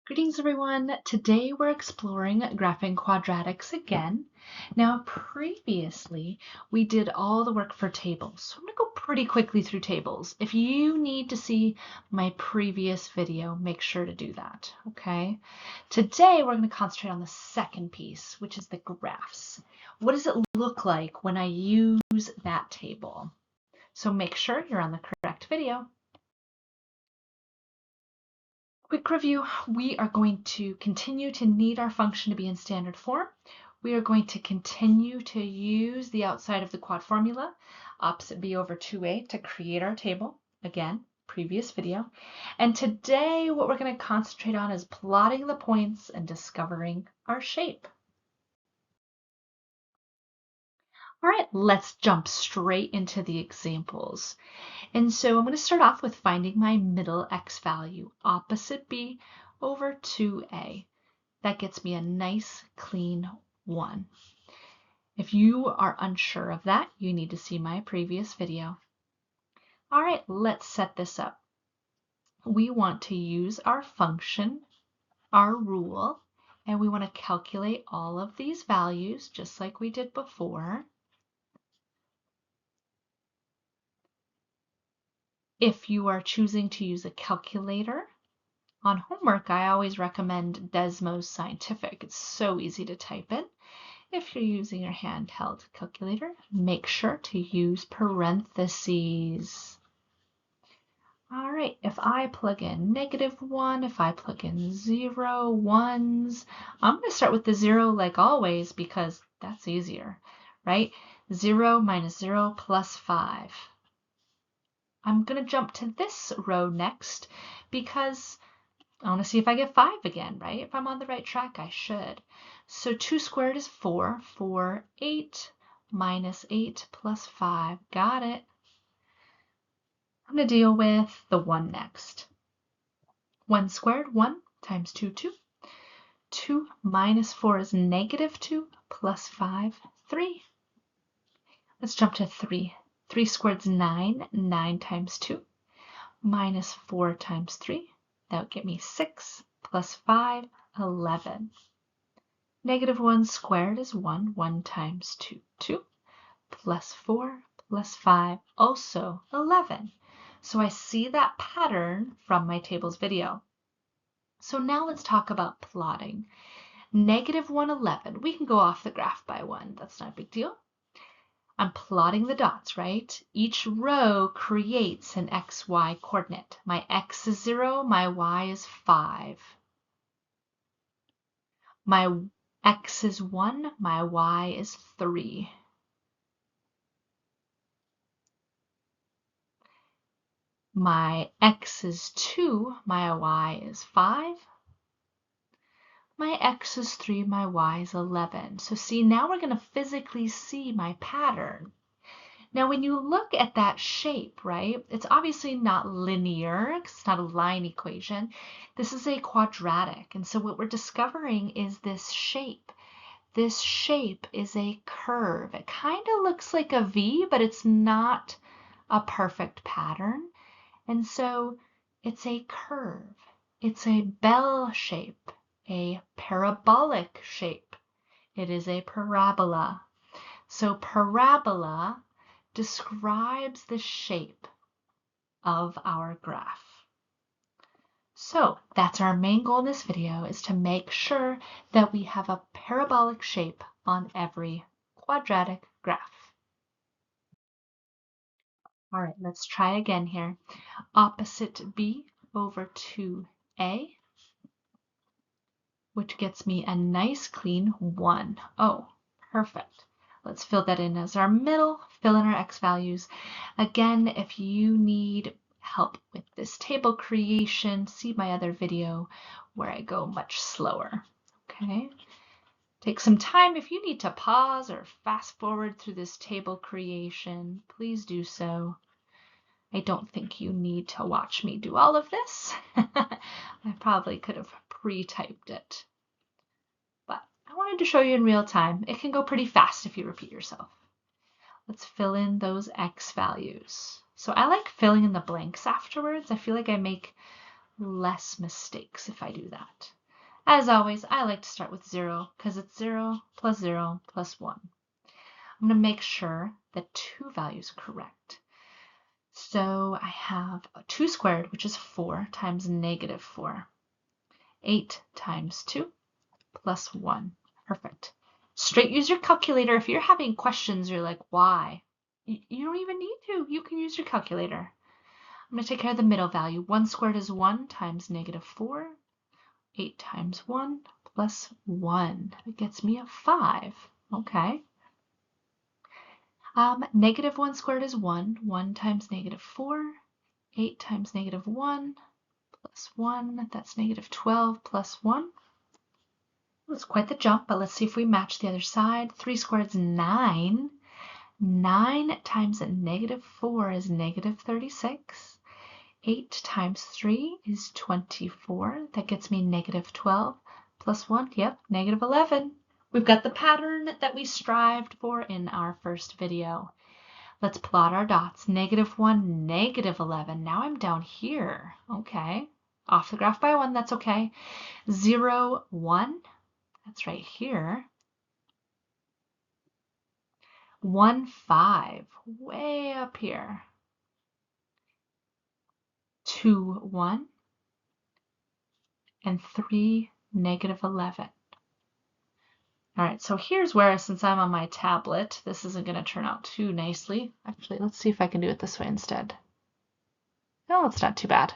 Greetings everyone. Today we're exploring graphing quadratics again. Now previously we did all the work for tables. So I'm going to go pretty quickly through tables. If you need to see my previous video, make sure to do that, okay? Today we're going to concentrate on the second piece, which is the graphs. What does it look like when I use that table? So make sure you're on the correct video. Quick review, we are going to continue to need our function to be in standard form. We are going to continue to use the outside of the quad formula, opposite b over 2a, to create our table. Again, previous video. And today what we're going to concentrate on is plotting the points and discovering our shape. All right, let's jump straight into the examples. And so I'm going to start off with finding my middle x value, opposite b over 2a. That gets me a nice clean 1. If you are unsure of that, you need to see my previous video. All right, let's set this up. We want to use our function, our rule, and we want to calculate all of these values just like we did before. If you are choosing to use a calculator, on homework, I always recommend Desmo's Scientific. It's so easy to type in. If you're using your handheld calculator, make sure to use parentheses. All right, if I plug in -1, if I plug in 0, 1s, I'm going to start with the 0 like always because that's easier, right? 0 minus 0 plus 5. I'm going to jump to this row next because I want to see if I get 5 again, right? If I'm on the right track, I should. So 2 squared is 4. 4, 8 minus 8 plus 5. Got it. I'm going to deal with the 1 next. 1 squared, 1 times 2, 2. 2 minus 4 is -2 plus 5, 3. Let's jump to 3. 3 squared is 9. 9 times 2 minus 4 times 3. That would get me 6 plus 5, 11. -1 squared is 1. 1 times 2, 2. Plus 4 plus 5, also 11. So I see that pattern from my tables video. So now let's talk about plotting. -1, 11. We can go off the graph by 1. That's not a big deal. I'm plotting the dots, right? Each row creates an xy coordinate. My x is 0, my y is 5. My x is 1, my y is 3. My x is 2, my y is 5. My x is 3, my y is 11. So see, now we're going to physically see my pattern. Now when you look at that shape, right, it's obviously not linear, it's not a line equation. This is a quadratic. And so what we're discovering is this shape. This shape is a curve. It kind of looks like a V, but it's not a perfect pattern. And so it's a curve. It's a bell shape, a parabolic shape. It is a parabola. So parabola describes the shape of our graph. So that's our main goal in this video, is to make sure that we have a parabolic shape on every quadratic graph. All right, let's try again here. Opposite b over 2a, which gets me a nice clean 1. Oh, perfect. Let's fill that in as our middle, fill in our x values. Again, if you need help with this table creation, see my other video where I go much slower. Okay, take some time. If you need to pause or fast forward through this table creation, please do so. I don't think you need to watch me do all of this. I probably could have pre-typed it, but I wanted to show you in real time. It can go pretty fast if you repeat yourself. Let's fill in those x values. So I like filling in the blanks afterwards. I feel like I make less mistakes if I do that. As always, I like to start with 0 because it's 0 plus 0 plus 1. I'm going to make sure that 2 values are correct. So I have 2 squared, which is 4 times negative 4. 8 times 2 plus 1. Perfect. Straight use your calculator. If you're having questions, you're like, why? You don't even need to. You can use your calculator. I'm going to take care of the middle value. 1 squared is 1 times negative 4. 8 times 1 plus 1. That gets me a 5. Okay. Negative 1 squared is 1. 1 times negative 4. 8 times negative 1 plus 1. That's negative 12 plus 1. It's quite the jump, but let's see if we match the other side. 3 squared is 9. 9 times negative 4 is negative 36. 8 times 3 is 24. That gets me negative 12 plus 1. Yep, negative 11. We've got the pattern that we strived for in our first video. Let's plot our dots. Negative 1, negative 11. Now I'm down here. Okay. Off the graph by 1, that's okay. 0, 1. That's right here. 1, 5. Way up here. 2, 1. And 3, negative 11. All right, so here's where, since I'm on my tablet, this isn't going to turn out too nicely. Actually, let's see if I can do it this way instead. No, it's not too bad.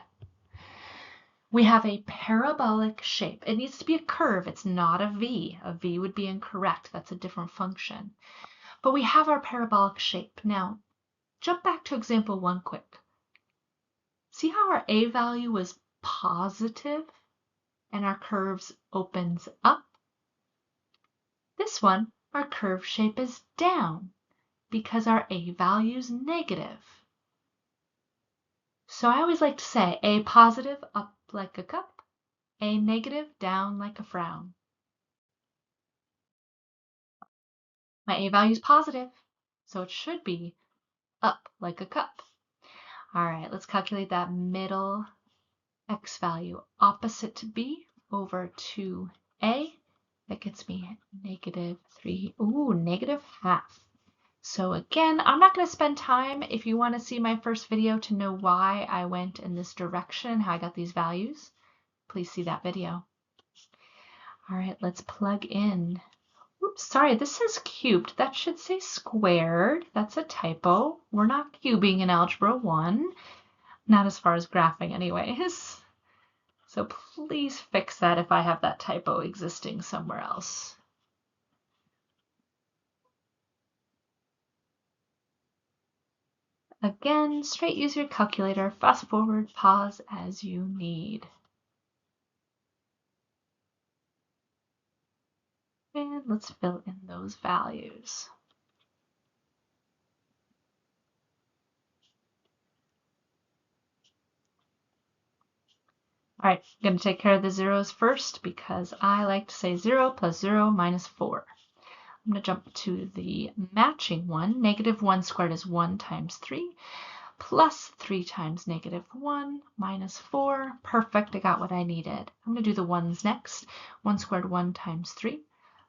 We have a parabolic shape. It needs to be a curve. It's not a V. A V would be incorrect. That's a different function. But we have our parabolic shape. Now, jump back to example 1 quick. See how our A value was positive and our curves opens up? This one, our curve shape is down because our A value is negative. So I always like to say A positive up like a cup, A negative down like a frown. My A value is positive, so it should be up like a cup. All right, let's calculate that middle X value opposite to B over 2A. That gets me negative 3, negative half. So again, I'm not going to spend time. If you want to see my first video to know why I went in this direction, how I got these values, please see that video. All right, let's plug in. Oops, sorry, this says cubed. That should say squared. That's a typo. We're not cubing in Algebra 1. Not as far as graphing anyways. So please fix that if I have that typo existing somewhere else. Again, straight use your calculator, fast forward, pause as you need. And let's fill in those values. All right, I'm going to take care of the zeros first because I like to say 0 plus 0 minus 4. I'm going to jump to the matching one. Negative 1 squared is 1 times 3 plus 3 times negative 1 minus 4. Perfect, I got what I needed. I'm going to do the ones next. 1 squared 1 times 3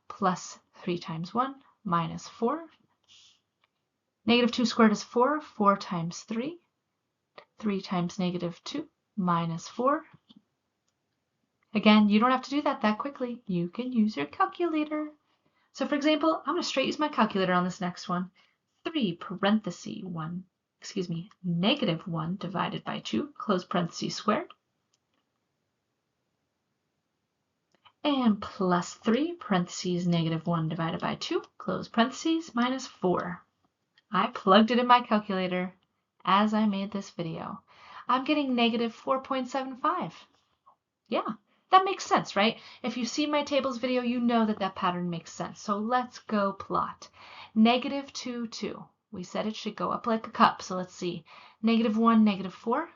plus 3 times 1 minus 4. Negative 2 squared is 4. 4 times 3. 3 times negative 2 minus 4. Again, you don't have to do that quickly. You can use your calculator. So for example, I'm going to straight use my calculator on this next one. 3 parenthesis 1, negative 1 divided by 2, close parentheses squared. And plus 3 parentheses negative 1 divided by 2, close parentheses, minus 4. I plugged it in my calculator as I made this video. I'm getting negative 4.75. Yeah, that makes sense, right? If you see my tables video, you know that that pattern makes sense. So let's go plot. Negative 2, 2. We said it should go up like a cup, so let's see. Negative 1, negative 4.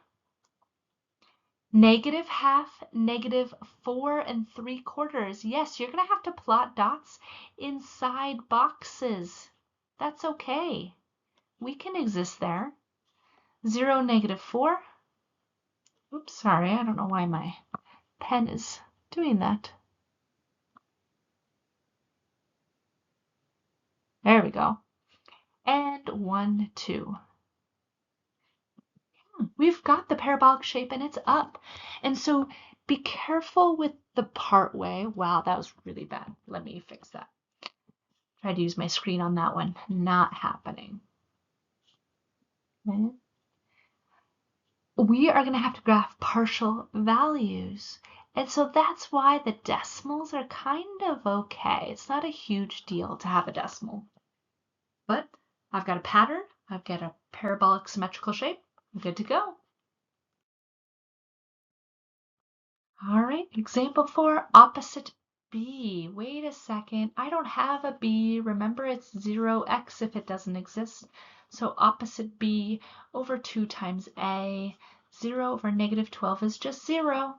Negative half, negative 4 3/4. Yes, you're going to have to plot dots inside boxes. That's okay. We can exist there. 0, negative 4. Oops, sorry, I don't know why my pen is doing that. There we go. And 1, 2. We've got the parabolic shape and it's up. And so be careful with the part way. Wow, that was really bad. Let me fix that. Tried to use my screen on that one. Not happening. Okay. We are going to have to graph partial values. And so that's why the decimals are kind of okay. It's not a huge deal to have a decimal. But I've got a pattern. I've got a parabolic symmetrical shape. I'm good to go. All right, example 4, opposite b. Wait a second, I don't have a b. Remember, it's 0x if it doesn't exist. So opposite b over 2 times a. 0 over negative 12 is just 0.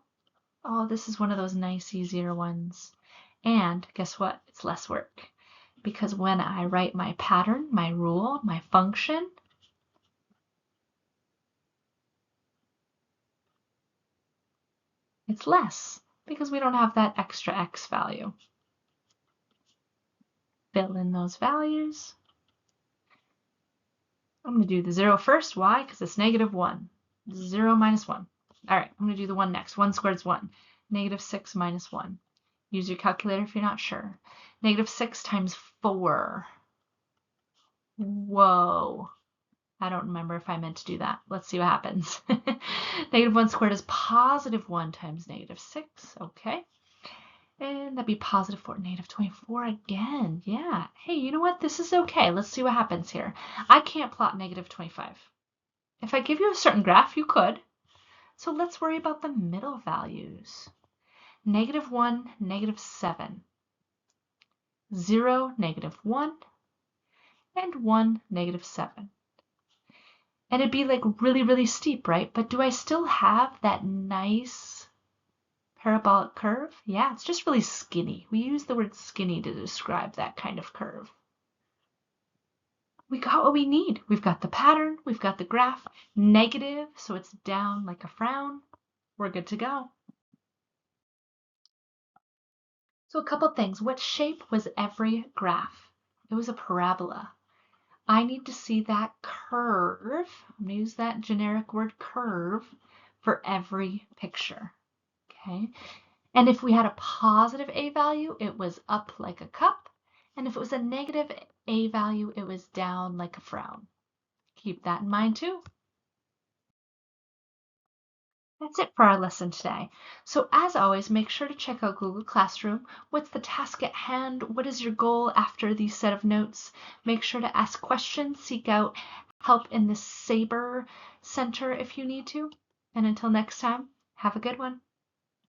Oh, this is one of those nice, easier ones. And guess what? It's less work. Because when I write my pattern, my rule, my function, it's less because we don't have that extra x value. Fill in those values. I'm going to do the 0 first. Why? Because it's negative 1. 0 minus 1. All right, I'm going to do the 1 next. 1 squared is 1. Negative 6 minus 1. Use your calculator if you're not sure. Negative 6 times 4. Whoa. I don't remember if I meant to do that. Let's see what happens. Negative 1 squared is positive 1 times negative 6. Okay. And that'd be positive 4, negative 24 again. Yeah. Hey, you know what? This is okay. Let's see what happens here. I can't plot negative 25. If I give you a certain graph, you could. So let's worry about the middle values. Negative 1, negative 7. 0, negative 1. And 1, negative 7. And it'd be like really, really steep, right? But do I still have that nice parabolic curve? Yeah, it's just really skinny. We use the word skinny to describe that kind of curve. We got what we need. We've got the pattern, we've got the graph, negative, so it's down like a frown. We're good to go. So a couple things. What shape was every graph? It was a parabola. I need to see that curve. I'm going to use that generic word curve for every picture. Okay. And if we had a positive a value, it was up like a cup. And if it was a negative a value, it was down like a frown. Keep that in mind too. That's it for our lesson today. So as always, make sure to check out Google Classroom. What's the task at hand? What is your goal after these set of notes? Make sure to ask questions, seek out help in the Sabre Center if you need to. And until next time, have a good one.